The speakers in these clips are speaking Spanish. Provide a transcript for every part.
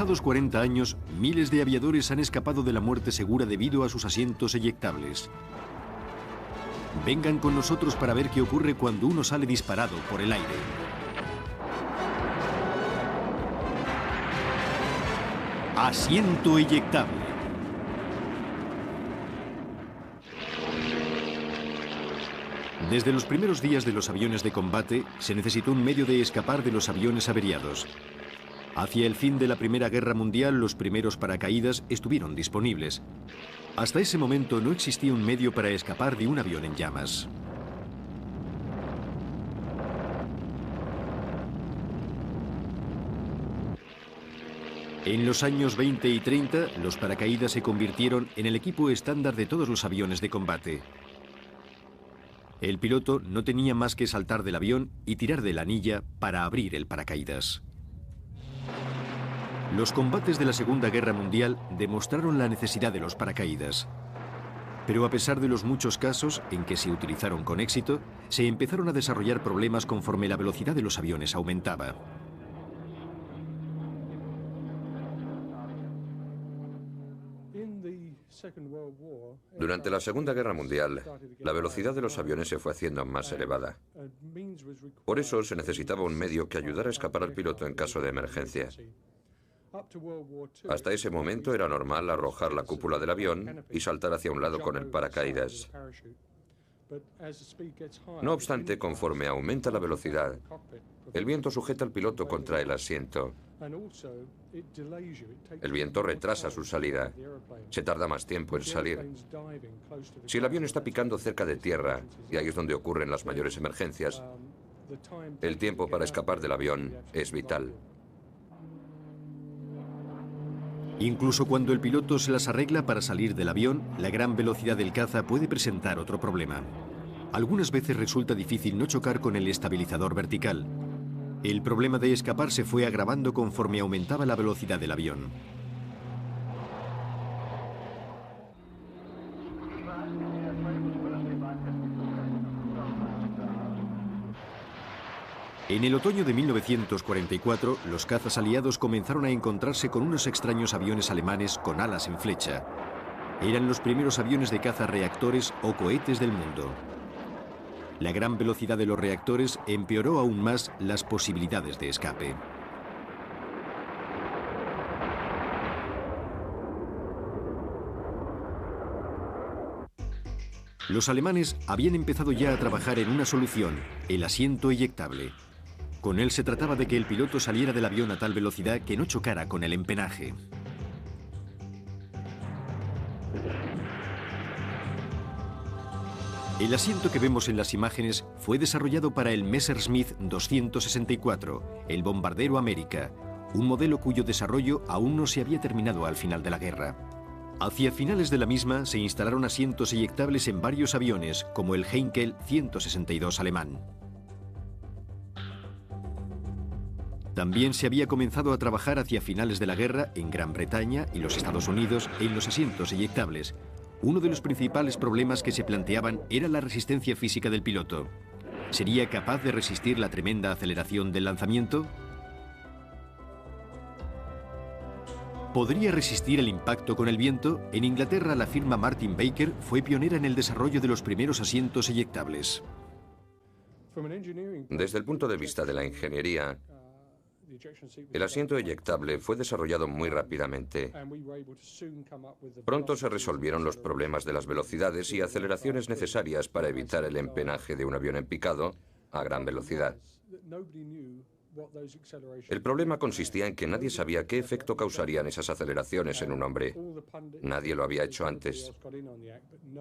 pasados 40 años, miles de aviadores han escapado de la muerte segura debido a sus asientos eyectables. Vengan con nosotros para ver qué ocurre cuando uno sale disparado por el aire. Asiento eyectable. Desde los primeros días de los aviones de combate, se necesitó un medio de escapar de los aviones averiados. Hacia el fin de la Primera Guerra Mundial, los primeros paracaídas estuvieron disponibles. Hasta ese momento no existía un medio para escapar de un avión en llamas. En los años 20 y 30, los paracaídas se convirtieron en el equipo estándar de todos los aviones de combate. El piloto no tenía más que saltar del avión y tirar de la anilla para abrir el paracaídas. Los combates de la Segunda Guerra Mundial demostraron la necesidad de los paracaídas. Pero a pesar de los muchos casos en que se utilizaron con éxito, se empezaron a desarrollar problemas conforme la velocidad de los aviones aumentaba. Durante la Segunda Guerra Mundial, la velocidad de los aviones se fue haciendo más elevada. Por eso se necesitaba un medio que ayudara a escapar al piloto en caso de emergencia. Hasta ese momento era normal arrojar la cúpula del avión y saltar hacia un lado con el paracaídas. No obstante, conforme aumenta la velocidad, el viento sujeta al piloto contra el asiento. El viento retrasa su salida. Se tarda más tiempo en salir. Si el avión está picando cerca de tierra, y ahí es donde ocurren las mayores emergencias, el tiempo para escapar del avión es vital. Incluso cuando el piloto se las arregla para salir del avión, la gran velocidad del caza puede presentar otro problema. Algunas veces resulta difícil no chocar con el estabilizador vertical. El problema de escapar se fue agravando conforme aumentaba la velocidad del avión. En el otoño de 1944, los cazas aliados comenzaron a encontrarse con unos extraños aviones alemanes con alas en flecha. Eran los primeros aviones de caza reactores o cohetes del mundo. La gran velocidad de los reactores empeoró aún más las posibilidades de escape. Los alemanes habían empezado ya a trabajar en una solución, el asiento eyectable. Con él se trataba de que el piloto saliera del avión a tal velocidad que no chocara con el empenaje. El asiento que vemos en las imágenes fue desarrollado para el Messerschmitt 264, el bombardero América, un modelo cuyo desarrollo aún no se había terminado al final de la guerra. Hacia finales de la misma se instalaron asientos eyectables en varios aviones, como el Heinkel 162 alemán. También se había comenzado a trabajar hacia finales de la guerra en Gran Bretaña y los Estados Unidos en los asientos eyectables. Uno de los principales problemas que se planteaban era la resistencia física del piloto. ¿Sería capaz de resistir la tremenda aceleración del lanzamiento? ¿Podría resistir el impacto con el viento? En Inglaterra, la firma Martin Baker fue pionera en el desarrollo de los primeros asientos eyectables. Desde el punto de vista de la ingeniería, el asiento eyectable fue desarrollado muy rápidamente. Pronto se resolvieron los problemas de las velocidades y aceleraciones necesarias para evitar el empenaje de un avión en picado a gran velocidad. El problema consistía en que nadie sabía qué efecto causarían esas aceleraciones en un hombre. Nadie lo había hecho antes.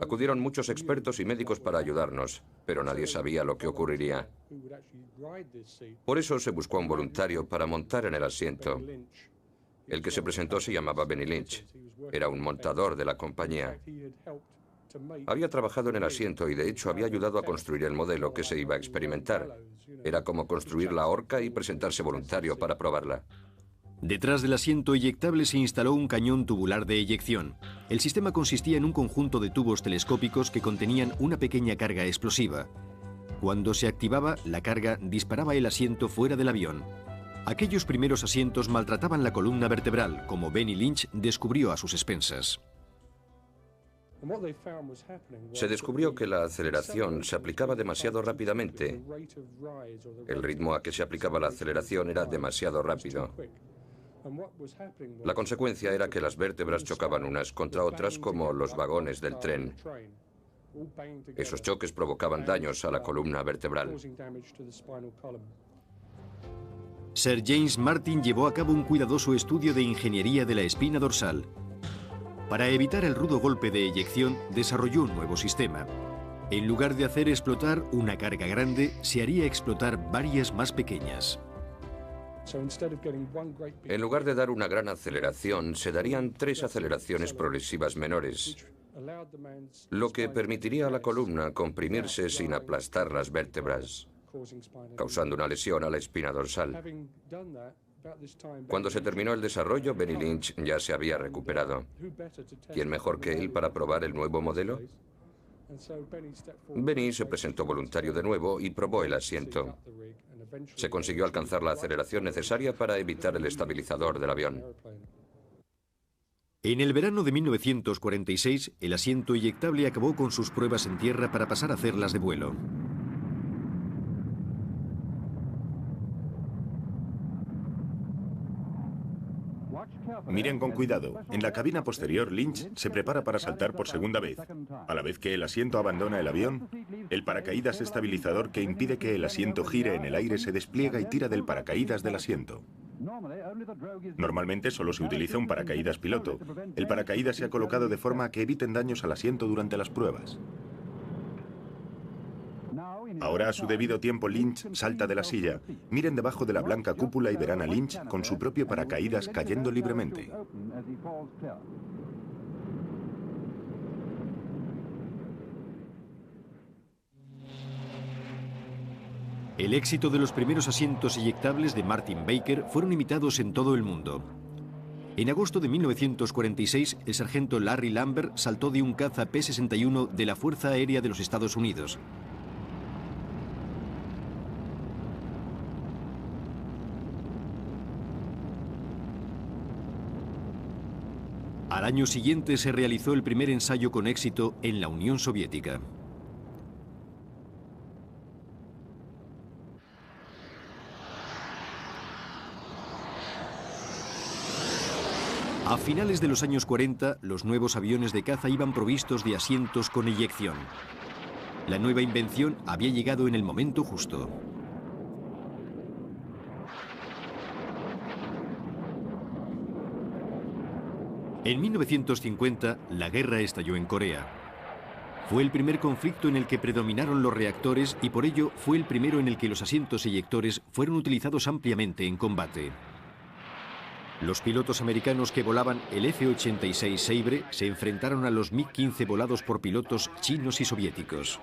Acudieron muchos expertos y médicos para ayudarnos, pero nadie sabía lo que ocurriría. Por eso se buscó a un voluntario para montar en el asiento. El que se presentó se llamaba Benny Lynch. Era un montador de la compañía. Había trabajado en el asiento y de hecho había ayudado a construir el modelo que se iba a experimentar. Era como construir la horca y presentarse voluntario para probarla. Detrás del asiento eyectable se instaló un cañón tubular de eyección. El sistema consistía en un conjunto de tubos telescópicos que contenían una pequeña carga explosiva. Cuando se activaba, la carga disparaba el asiento fuera del avión. Aquellos primeros asientos maltrataban la columna vertebral, como Benny Lynch descubrió a sus expensas. Se descubrió que la aceleración se aplicaba demasiado rápidamente. El ritmo a que se aplicaba la aceleración era demasiado rápido. La consecuencia era que las vértebras chocaban unas contra otras como los vagones del tren. Esos choques provocaban daños a la columna vertebral. Sir James Martin llevó a cabo un cuidadoso estudio de ingeniería de la espina dorsal. Para evitar el rudo golpe de eyección, desarrolló un nuevo sistema. En lugar de hacer explotar una carga grande, se haría explotar varias más pequeñas. En lugar de dar una gran aceleración, se darían 3 aceleraciones progresivas menores, lo que permitiría a la columna comprimirse sin aplastar las vértebras, causando una lesión a la espina dorsal. Cuando se terminó el desarrollo, Benny Lynch ya se había recuperado. ¿Quién mejor que él para probar el nuevo modelo? Benny se presentó voluntario de nuevo y probó el asiento. Se consiguió alcanzar la aceleración necesaria para evitar el estabilizador del avión. En el verano de 1946, el asiento eyectable acabó con sus pruebas en tierra para pasar a hacerlas de vuelo. Miren con cuidado. En la cabina posterior, Lynch se prepara para saltar por segunda vez. A la vez que el asiento abandona el avión, el paracaídas estabilizador que impide que el asiento gire en el aire se despliega y tira del paracaídas del asiento. Normalmente solo se utiliza un paracaídas piloto. El paracaídas se ha colocado de forma que eviten daños al asiento durante las pruebas. Ahora, a su debido tiempo, Lynch salta de la silla. Miren debajo de la blanca cúpula y verán a Lynch con su propio paracaídas cayendo libremente. El éxito de los primeros asientos eyectables de Martin Baker fueron imitados en todo el mundo. En agosto de 1946, el sargento Larry Lambert saltó de un caza P-61 de la Fuerza Aérea de los Estados Unidos. Al año siguiente se realizó el primer ensayo con éxito en la Unión Soviética. A finales de los años 40, los nuevos aviones de caza iban provistos de asientos con eyección. La nueva invención había llegado en el momento justo. En 1950, la guerra estalló en Corea. Fue el primer conflicto en el que predominaron los reactores y por ello fue el primero en el que los asientos eyectores fueron utilizados ampliamente en combate. Los pilotos americanos que volaban el F-86 Sabre se enfrentaron a los MiG-15 volados por pilotos chinos y soviéticos.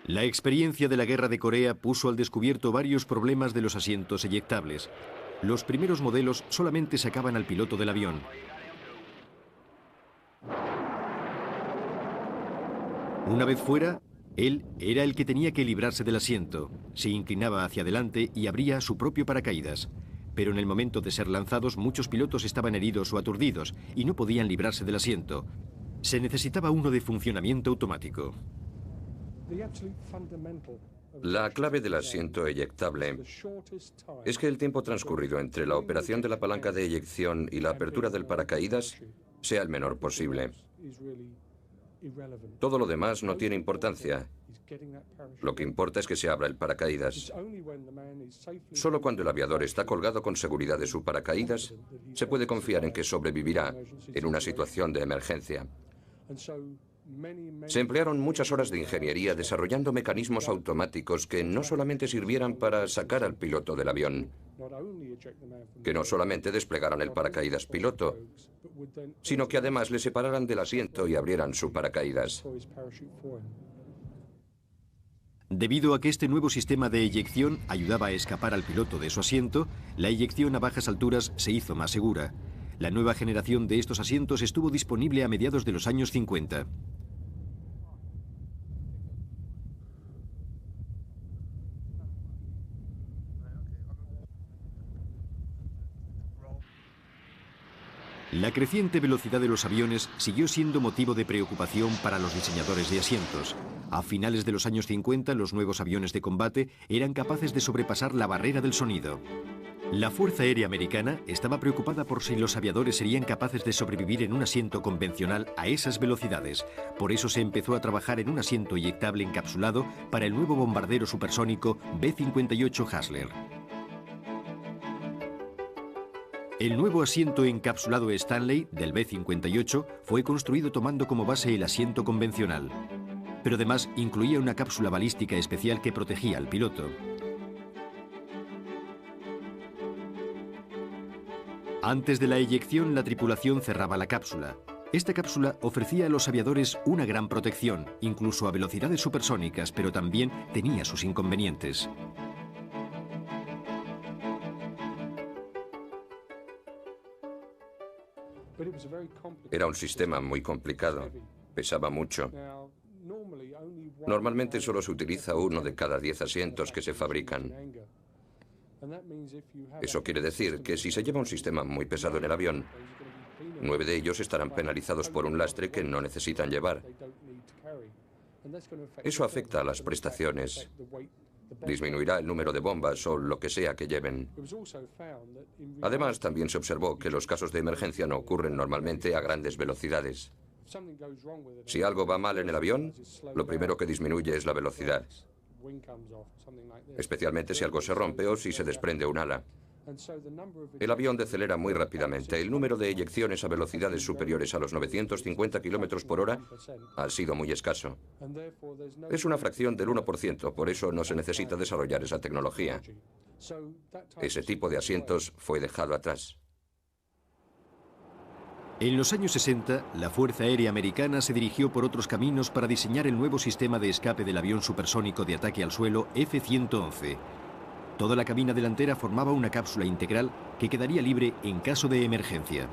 La experiencia de la Guerra de Corea puso al descubierto varios problemas de los asientos eyectables. Los primeros modelos solamente sacaban al piloto del avión. Una vez fuera, él era el que tenía que librarse del asiento. Se inclinaba hacia adelante y abría su propio paracaídas. Pero en el momento de ser lanzados, muchos pilotos estaban heridos o aturdidos y no podían librarse del asiento. Se necesitaba uno de funcionamiento automático. La clave del asiento eyectable es que el tiempo transcurrido entre la operación de la palanca de eyección y la apertura del paracaídas sea el menor posible. Todo lo demás no tiene importancia. Lo que importa es que se abra el paracaídas. Solo cuando el aviador está colgado con seguridad de su paracaídas, se puede confiar en que sobrevivirá en una situación de emergencia. Se emplearon muchas horas de ingeniería desarrollando mecanismos automáticos que no solamente sirvieran para sacar al piloto del avión, que no solamente desplegaran el paracaídas piloto, sino que además le separaran del asiento y abrieran su paracaídas. Debido a que este nuevo sistema de eyección ayudaba a escapar al piloto de su asiento, la eyección a bajas alturas se hizo más segura. La nueva generación de estos asientos estuvo disponible a mediados de los años 50. La creciente velocidad de los aviones siguió siendo motivo de preocupación para los diseñadores de asientos. A finales de los años 50, los nuevos aviones de combate eran capaces de sobrepasar la barrera del sonido. La Fuerza Aérea Americana estaba preocupada por si los aviadores serían capaces de sobrevivir en un asiento convencional a esas velocidades. Por eso se empezó a trabajar en un asiento eyectable encapsulado para el nuevo bombardero supersónico B-58 Hustler. El nuevo asiento encapsulado Stanley del B-58 fue construido tomando como base el asiento convencional, pero además incluía una cápsula balística especial que protegía al piloto. Antes de la eyección, la tripulación cerraba la cápsula. Esta cápsula ofrecía a los aviadores una gran protección, incluso a velocidades supersónicas, pero también tenía sus inconvenientes. Era un sistema muy complicado, pesaba mucho. Normalmente solo se utiliza uno de cada 10 asientos que se fabrican. Eso quiere decir que si se lleva un sistema muy pesado en el avión, 9 de ellos estarán penalizados por un lastre que no necesitan llevar. Eso afecta a las prestaciones. Disminuirá el número de bombas o lo que sea que lleven. Además, también se observó que los casos de emergencia no ocurren normalmente a grandes velocidades. Si algo va mal en el avión, lo primero que disminuye es la velocidad, especialmente si algo se rompe o si se desprende un ala. El avión decelera muy rápidamente. El número de eyecciones a velocidades superiores a los 950 km por hora ha sido muy escaso. Es una fracción del 1%, por eso no se necesita desarrollar esa tecnología. Ese tipo de asientos fue dejado atrás. En los años 60, la Fuerza Aérea Americana se dirigió por otros caminos para diseñar el nuevo sistema de escape del avión supersónico de ataque al suelo F-111. Toda la cabina delantera formaba una cápsula integral que quedaría libre en caso de emergencia.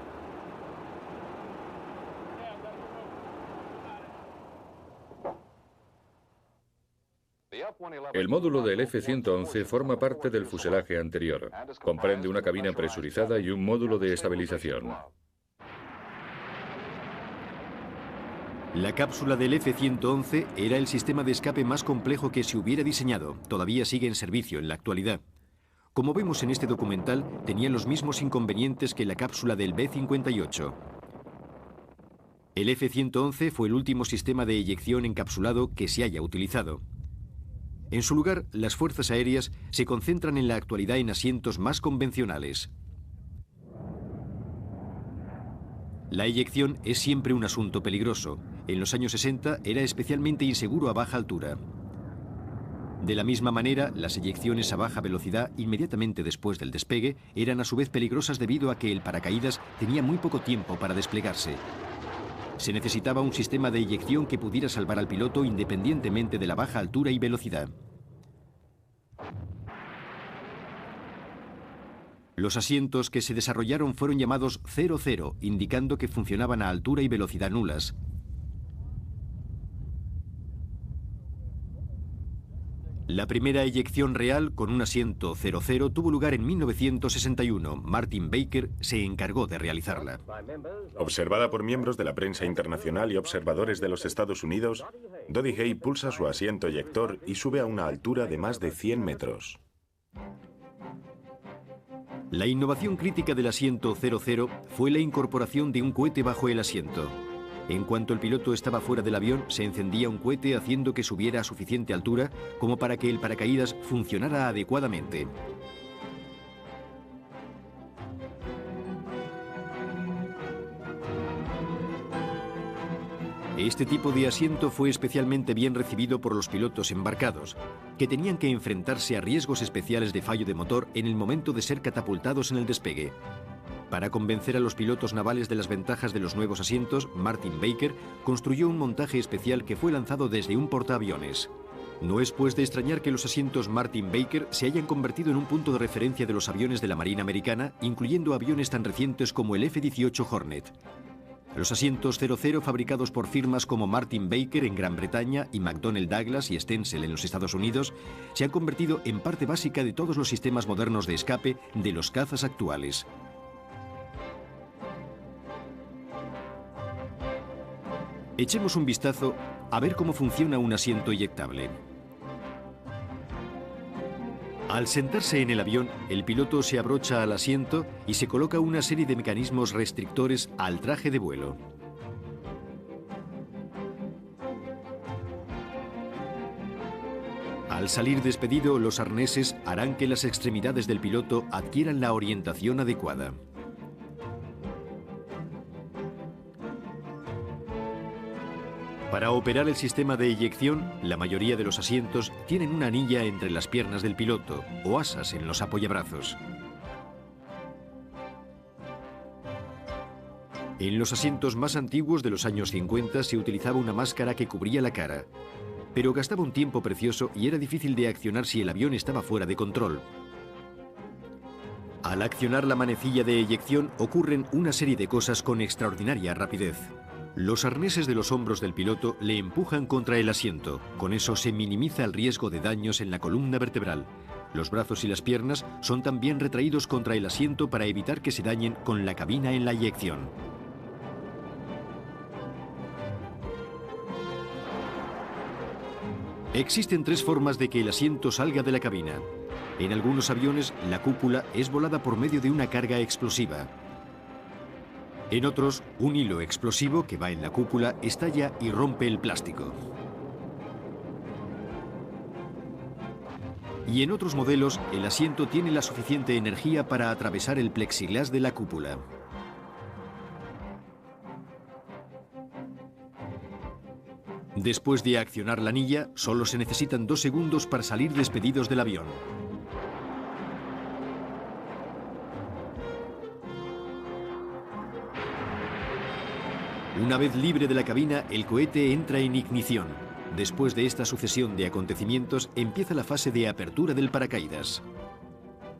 El módulo del F-111 forma parte del fuselaje anterior. Comprende una cabina presurizada y un módulo de estabilización. La cápsula del F-111 era el sistema de escape más complejo que se hubiera diseñado. Todavía sigue en servicio en la actualidad. Como vemos en este documental, tenía los mismos inconvenientes que la cápsula del B-58. El F-111 fue el último sistema de eyección encapsulado que se haya utilizado. En su lugar, las fuerzas aéreas se concentran en la actualidad en asientos más convencionales. La eyección es siempre un asunto peligroso. En los años 60 era especialmente inseguro a baja altura. De la misma manera, las eyecciones a baja velocidad inmediatamente después del despegue eran a su vez peligrosas debido a que el paracaídas tenía muy poco tiempo para desplegarse. Se necesitaba un sistema de eyección que pudiera salvar al piloto independientemente de la baja altura y velocidad. Los asientos que se desarrollaron fueron llamados 00, indicando que funcionaban a altura y velocidad nulas. La primera eyección real con un asiento 00 tuvo lugar en 1961. Martin Baker se encargó de realizarla. Observada por miembros de la prensa internacional y observadores de los Estados Unidos, Dodie Hay pulsa su asiento eyector y sube a una altura de más de 100 metros. La innovación crítica del asiento 00 fue la incorporación de un cohete bajo el asiento. En cuanto el piloto estaba fuera del avión, se encendía un cohete haciendo que subiera a suficiente altura como para que el paracaídas funcionara adecuadamente. Este tipo de asiento fue especialmente bien recibido por los pilotos embarcados, que tenían que enfrentarse a riesgos especiales de fallo de motor en el momento de ser catapultados en el despegue. Para convencer a los pilotos navales de las ventajas de los nuevos asientos, Martin Baker construyó un montaje especial que fue lanzado desde un portaaviones. No es pues de extrañar que los asientos Martin Baker se hayan convertido en un punto de referencia de los aviones de la Marina Americana, incluyendo aviones tan recientes como el F-18 Hornet. Los asientos 00 fabricados por firmas como Martin Baker en Gran Bretaña y McDonnell Douglas y Stenzel en los Estados Unidos se han convertido en parte básica de todos los sistemas modernos de escape de los cazas actuales. Echemos un vistazo a ver cómo funciona un asiento eyectable. Al sentarse en el avión, el piloto se abrocha al asiento y se coloca una serie de mecanismos restrictores al traje de vuelo. Al salir despedido, los arneses harán que las extremidades del piloto adquieran la orientación adecuada. Para operar el sistema de eyección, la mayoría de los asientos tienen una anilla entre las piernas del piloto o asas en los apoyabrazos. En los asientos más antiguos de los años 50 se utilizaba una máscara que cubría la cara, pero gastaba un tiempo precioso y era difícil de accionar si el avión estaba fuera de control. Al accionar la manecilla de eyección ocurren una serie de cosas con extraordinaria rapidez. Los arneses de los hombros del piloto le empujan contra el asiento. Con eso se minimiza el riesgo de daños en la columna vertebral. Los brazos y las piernas son también retraídos contra el asiento para evitar que se dañen con la cabina en la eyección. Existen tres formas de que el asiento salga de la cabina. En algunos aviones, la cúpula es volada por medio de una carga explosiva. En otros, un hilo explosivo que va en la cúpula estalla y rompe el plástico. Y en otros modelos, el asiento tiene la suficiente energía para atravesar el plexiglás de la cúpula. Después de accionar la anilla, solo se necesitan 2 segundos para salir despedidos del avión. Una vez libre de la cabina, el cohete entra en ignición. Después de esta sucesión de acontecimientos, empieza la fase de apertura del paracaídas.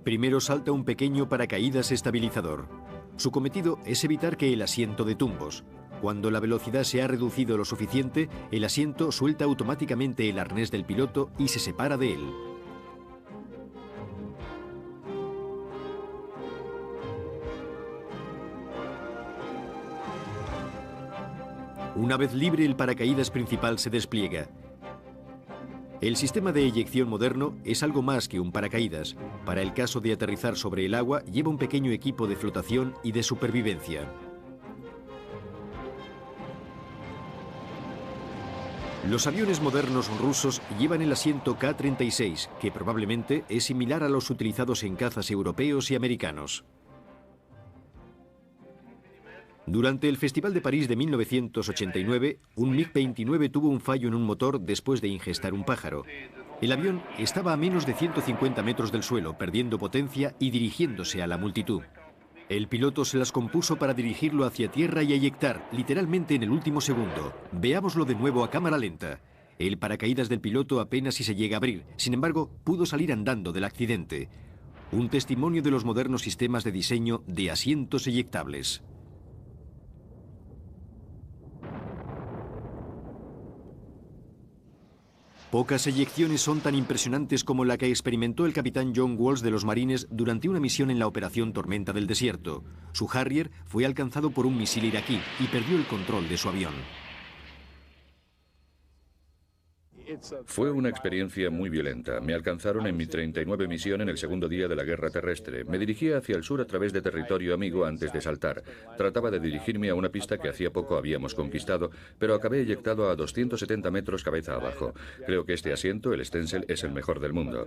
Primero salta un pequeño paracaídas estabilizador. Su cometido es evitar que el asiento dé tumbos. Cuando la velocidad se ha reducido lo suficiente, el asiento suelta automáticamente el arnés del piloto y se separa de él. Una vez libre, el paracaídas principal se despliega. El sistema de eyección moderno es algo más que un paracaídas. Para el caso de aterrizar sobre el agua, lleva un pequeño equipo de flotación y de supervivencia. Los aviones modernos rusos llevan el asiento K-36, que probablemente es similar a los utilizados en cazas europeos y americanos. Durante el Festival de París de 1989, un MiG-29 tuvo un fallo en un motor después de ingestar un pájaro. El avión estaba a menos de 150 metros del suelo, perdiendo potencia y dirigiéndose a la multitud. El piloto se las compuso para dirigirlo hacia tierra y eyectar, literalmente en el último segundo. Veámoslo de nuevo a cámara lenta. El paracaídas del piloto apenas si se llega a abrir, sin embargo, pudo salir andando del accidente. Un testimonio de los modernos sistemas de diseño de asientos eyectables. Pocas eyecciones son tan impresionantes como la que experimentó el capitán John Walsh de los Marines durante una misión en la Operación Tormenta del Desierto. Su Harrier fue alcanzado por un misil iraquí y perdió el control de su avión. Fue una experiencia muy violenta. Me alcanzaron en mi 39 misión en el segundo día de la guerra terrestre. Me dirigía hacia el sur a través de territorio amigo antes de saltar. Trataba de dirigirme a una pista que hacía poco habíamos conquistado, pero acabé eyectado a 270 metros cabeza abajo. Creo que este asiento, el Stenzel, es el mejor del mundo.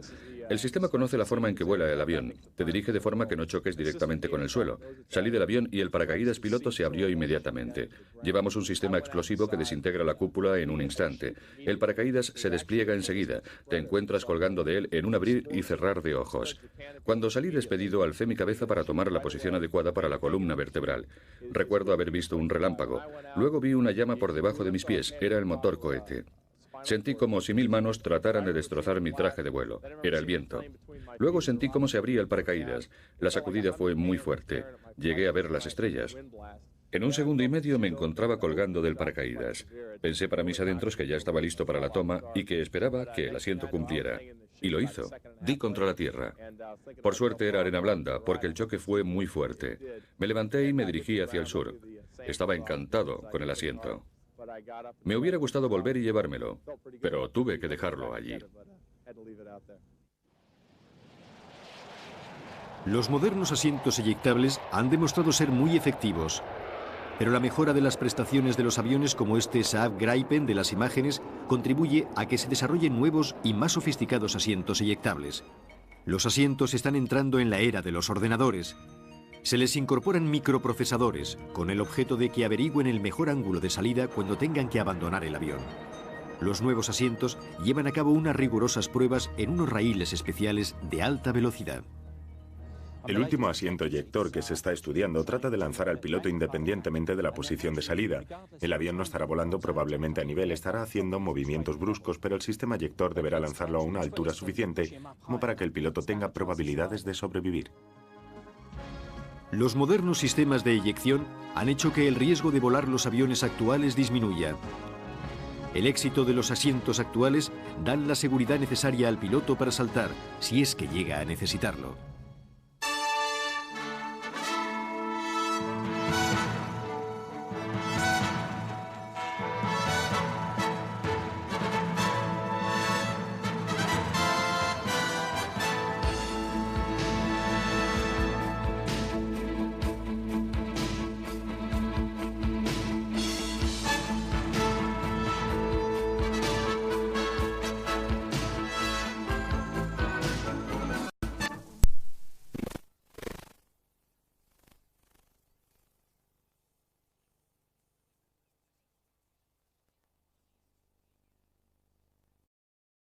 El sistema conoce la forma en que vuela el avión. Te dirige de forma que no choques directamente con el suelo. Salí del avión y el paracaídas piloto se abrió inmediatamente. Llevamos un sistema explosivo que desintegra la cúpula en un instante. El paracaídas se despliega enseguida. Te encuentras colgando de él en un abrir y cerrar de ojos. Cuando salí despedido, alcé mi cabeza para tomar la posición adecuada para la columna vertebral. Recuerdo haber visto un relámpago. Luego vi una llama por debajo de mis pies. Era el motor cohete. Sentí como si 1000 manos trataran de destrozar mi traje de vuelo. Era el viento. Luego sentí cómo se abría el paracaídas. La sacudida fue muy fuerte. Llegué a ver las estrellas. En 1 segundo y medio me encontraba colgando del paracaídas. Pensé para mis adentros que ya estaba listo para la toma y que esperaba que el asiento cumpliera. Y lo hizo. Di contra la tierra. Por suerte era arena blanda, porque el choque fue muy fuerte. Me levanté y me dirigí hacia el sur. Estaba encantado con el asiento. Me hubiera gustado volver y llevármelo, pero tuve que dejarlo allí. Los modernos asientos eyectables han demostrado ser muy efectivos, pero la mejora de las prestaciones de los aviones como este Saab Gripen de las imágenes contribuye a que se desarrollen nuevos y más sofisticados asientos eyectables. Los asientos están entrando en la era de los ordenadores. Se les incorporan microprocesadores con el objeto de que averigüen el mejor ángulo de salida cuando tengan que abandonar el avión. Los nuevos asientos llevan a cabo unas rigurosas pruebas en unos raíles especiales de alta velocidad. El último asiento eyector que se está estudiando trata de lanzar al piloto independientemente de la posición de salida. El avión no estará volando probablemente a nivel, estará haciendo movimientos bruscos, pero el sistema eyector deberá lanzarlo a una altura suficiente como para que el piloto tenga probabilidades de sobrevivir. Los modernos sistemas de eyección han hecho que el riesgo de volar los aviones actuales disminuya. El éxito de los asientos actuales dan la seguridad necesaria al piloto para saltar, si es que llega a necesitarlo.